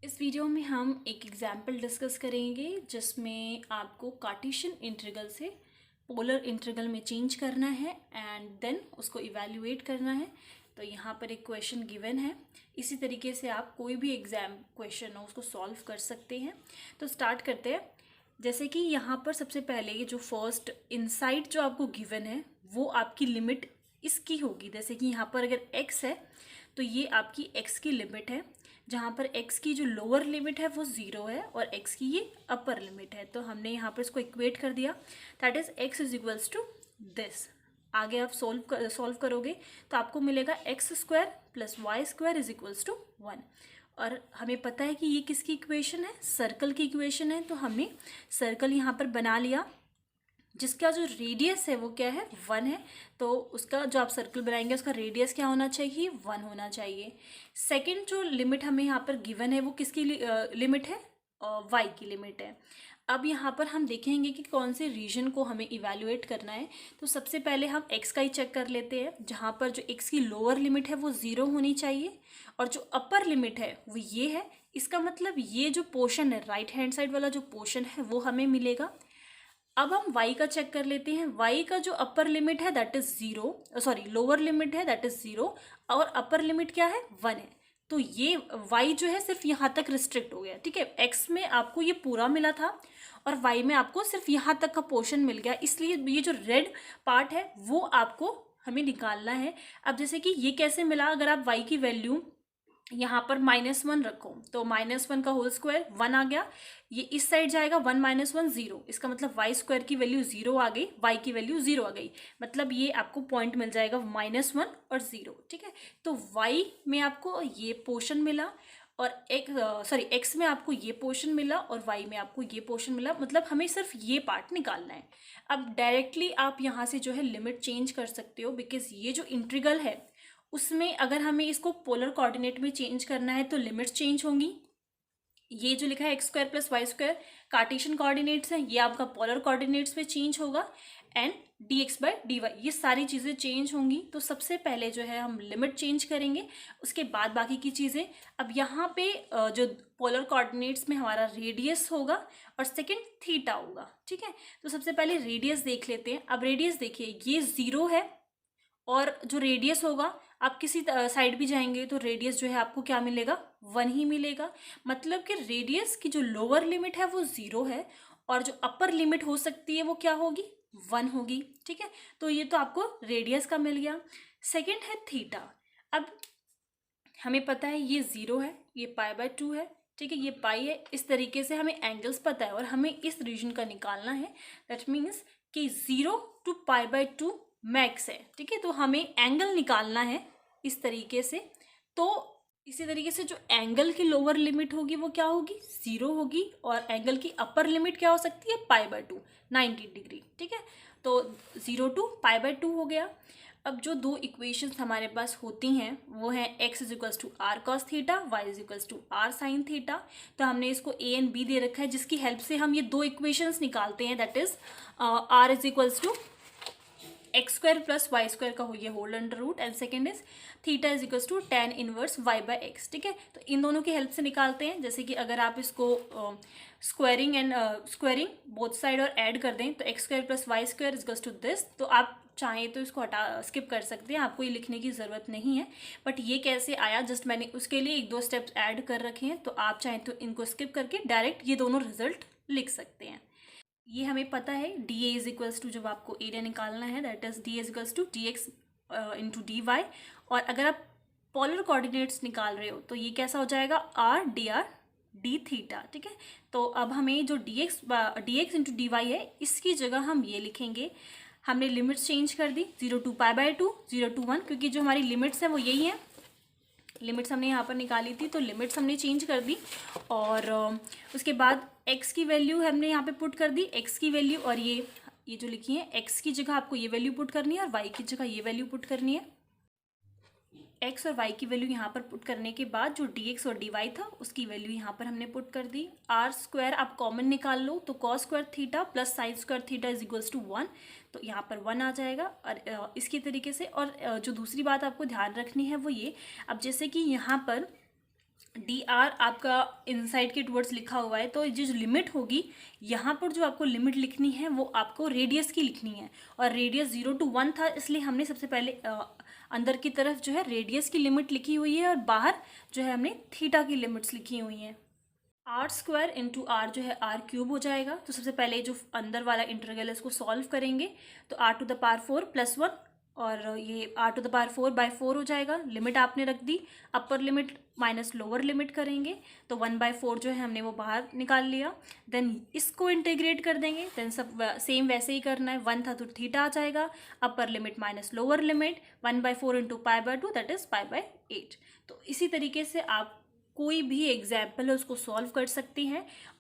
इस वीडियो में हम एक एग्जाम्पल डिस्कस करेंगे जिसमें आपको कार्टेशियन इंटीग्रल से पोलर इंटीग्रल में चेंज करना है एंड देन उसको इवैल्यूएट करना है। तो यहाँ पर एक क्वेश्चन गिवन है। इसी तरीके से आप कोई भी एग्जाम क्वेश्चन हो उसको सॉल्व कर सकते हैं। तो स्टार्ट करते हैं। जैसे कि यहाँ पर सबसे पहले ये जो फर्स्ट इनसाइड जो आपको गिवन है वो आपकी लिमिट इसकी होगी। जैसे कि यहाँ पर अगर x है तो ये आपकी x की लिमिट है, जहाँ पर x की जो लोअर लिमिट है वो 0 है और x की ये अपर लिमिट है। तो हमने यहाँ पर इसको इक्वेट कर दिया, that is x is equals to this. आगे आप सॉल्व करोगे तो आपको मिलेगा x square plus y square is equals to 1। और हमें पता है कि ये किसकी इक्वेशन है, सर्कल की इक्वेशन है। तो हमने सर्कल यहाँ पर बना लिया जिसका जो रेडियस है वो क्या है, 1 है। तो उसका जो आप सर्कल बनाएंगे उसका रेडियस क्या होना चाहिए, 1 होना चाहिए। सेकंड जो लिमिट हमें यहाँ पर गिवन है वो किसकी लिमिट है, y की लिमिट है। अब यहाँ पर हम देखेंगे कि कौन से रीजन को हमें इवैल्यूएट करना है। तो सबसे पहले हम x का ही चेक कर लेते हैं, जहाँ पर जो x की लोअर लिमिट है वो 0 होनी चाहिए और जो अपर लिमिट है वो ये है। इसका मतलब ये जो पोर्शन है, राइट हैंड साइड वाला जो पोर्शन है वो हमें मिलेगा। अब हम y का चेक कर लेते हैं। y का जो अपर लिमिट है that is 0, sorry lower limit है दैट इज 0 और अपर लिमिट क्या है, 1 है। तो ये y जो है सिर्फ यहाँ तक रिस्ट्रिक्ट हो गया, ठीक है। x में आपको ये पूरा मिला था और y में आपको सिर्फ यहाँ तक का पोर्शन मिल गया, इसलिए ये जो रेड पार्ट है वो आपको हमें निकालना है। अब जैसे कि ये कैसे मिला, अगर आप y की वैल्यू यहाँ पर -1 रखो तो -1 का होल स्क्वायर 1 आ गया। ये इस साइड जाएगा 1 - 1 0, इसका मतलब y स्क्वायर की वैल्यू 0 आ गई, y की वैल्यू 0 आ गई। मतलब ये आपको पॉइंट मिल जाएगा -1 और 0, ठीक है। तो y में आपको ये पोर्शन मिला और x में आपको ये पोर्शन मिला और y में आपको ये पोर्शन मिला। मतलब हमें सिर्फ ये पार्ट निकालना है। अब डायरेक्टली आप यहाँ से जो है लिमिट चेंज कर सकते हो, बिकॉज ये जो इंटीग्रल है उसमें अगर हमें इसको पोलर कोऑर्डिनेट में चेंज करना है तो लिमिट्स चेंज होंगी। ये जो लिखा है x square plus y square Cartesian coordinates है, ये आपका पोलर कोऑर्डिनेट्स में चेंज होगा एंड dx बाय dy ये सारी चीज़ें चेंज होंगी। तो सबसे पहले जो है हम लिमिट चेंज करेंगे, उसके बाद बाकी की चीज़ें। अब यहाँ पे जो पोलर कोऑर्डिनेट्स में हमारा रेडियस होगा और सेकंड थीटा होगा, ठीक है। तो सबसे पहले रेडियस देख लेते हैं। अब रेडियस देखिए ये 0 है और जो रेडियस होगा आप किसी साइड भी जाएंगे तो रेडियस जो है आपको क्या मिलेगा, 1 ही मिलेगा। मतलब कि रेडियस की जो लोअर लिमिट है वो 0 है और जो अपर लिमिट हो सकती है वो क्या होगी, 1 होगी, ठीक है। तो ये तो आपको रेडियस का मिल गया। सेकंड है थीटा। अब हमें पता है ये 0 है, ये π/2 है, ठीक है, ये पाई है। इस तरीके से हमें एंगल्स पता है और हमें इस रीजन का निकालना है। दैट मीन्स कि 0 to π/2 मैक्स है, ठीक है। तो हमें एंगल निकालना है इस तरीके से। तो इसी तरीके से जो एंगल की लोअर लिमिट होगी वो क्या होगी, 0 होगी और एंगल की अपर लिमिट क्या हो सकती है, π/2 90 डिग्री, ठीक है। तो 0 to π/2 हो गया। अब जो दो इक्वेशंस हमारे पास होती हैं वो है x is equals to r cos theta, y is equals to r sine theta. तो हमने इसको a एंड b दे रखा है जिसकी हेल्प से हम ये दो इक्वेशंस निकालते हैं। That is r is equals to x square plus y square का हो ये whole under root and second is theta is equals to tan inverse y/x, ठीक है। तो इन दोनों की हेल्प से निकालते हैं। जैसे कि अगर आप इसको स्क्वायरिंग बोथ साइड और ऐड कर दें तो x square plus y square is to this. तो आप चाहें तो इसको स्किप कर सकते हैं, आपको ये लिखने की ज़रूरत नहीं है। बट ये कैसे आया, जस्ट मैंने उसके लिए 1-2 स्टेप्स ऐड कर रखे हैं। तो आप चाहें तो इनको स्किप करके डायरेक्ट ये दोनों रिजल्ट लिख सकते हैं। ये हमें पता है d a is equals to, जब आपको एरिया निकालना है that is d is equals to d x into d y. और अगर आप पोलर कोऑर्डिनेट्स निकाल रहे हो तो ये कैसा हो जाएगा, आर डी थीटा, ठीक है। तो अब हमें जो d x into d y है इसकी जगह हम ये लिखेंगे। हमने लिमिट्स चेंज कर दी, 0 to π/2, 0 to 1, क्योंकि जो हमारी लिमिट्स हैं वो यही हैं। लिमिट्स हमने यहाँ पर निकाली थी तो लिमिट्स हमने चेंज कर दी और उसके बाद x की वैल्यू हमने यहाँ पे पुट कर दी, x की वैल्यू। और ये जो लिखी है x की जगह आपको ये वैल्यू पुट करनी है और y की जगह ये वैल्यू पुट करनी है। x और y की वैल्यू यहाँ पर पुट करने के बाद जो dx और dy था उसकी वैल्यू यहाँ पर हमने पुट कर दी। आर स्क्वायर आप कॉमन निकाल लो तो cos square theta plus sine square theta is equals to 1, तो यहाँ पर 1 आ जाएगा। और इसकी तरीके से, और जो दूसरी बात आपको ध्यान रखनी है वो ये, अब जैसे कि यहाँ पर डी आर आपका इनसाइड के टुवर्ड्स लिखा हुआ है, तो जो लिमिट होगी यहाँ पर जो आपको लिमिट लिखनी है वो आपको रेडियस की लिखनी है, और रेडियस 0 to 1 था, इसलिए हमने सबसे पहले अंदर की तरफ जो है रेडियस की लिमिट लिखी हुई है और बाहर जो है हमने थीटा की लिमिट्स लिखी हुई हैं। आर स्क्वायर इंटू आर जो है आर क्यूब हो जाएगा। तो सबसे पहले जो अंदर वाला इंटीग्रल है उसको सॉल्व करेंगे, तो आर टू द पावर 4 + 1 और ये आर टू द पावर 4/4 हो जाएगा। लिमिट आपने रख दी, upper limit minus lower limit करेंगे, तो 1/4 जो है हमने वो बाहर निकाल लिया। देन इसको इंटीग्रेट कर देंगे, देन सब सेम वैसे ही करना है। 1 था तो थीटा आ जाएगा, upper limit minus lower limit, 1/4 into π/2 that is π/8। तो इसी तरीके से आप कोई भी एग्जाम्पल है उसको सॉल्व कर सकती हैं।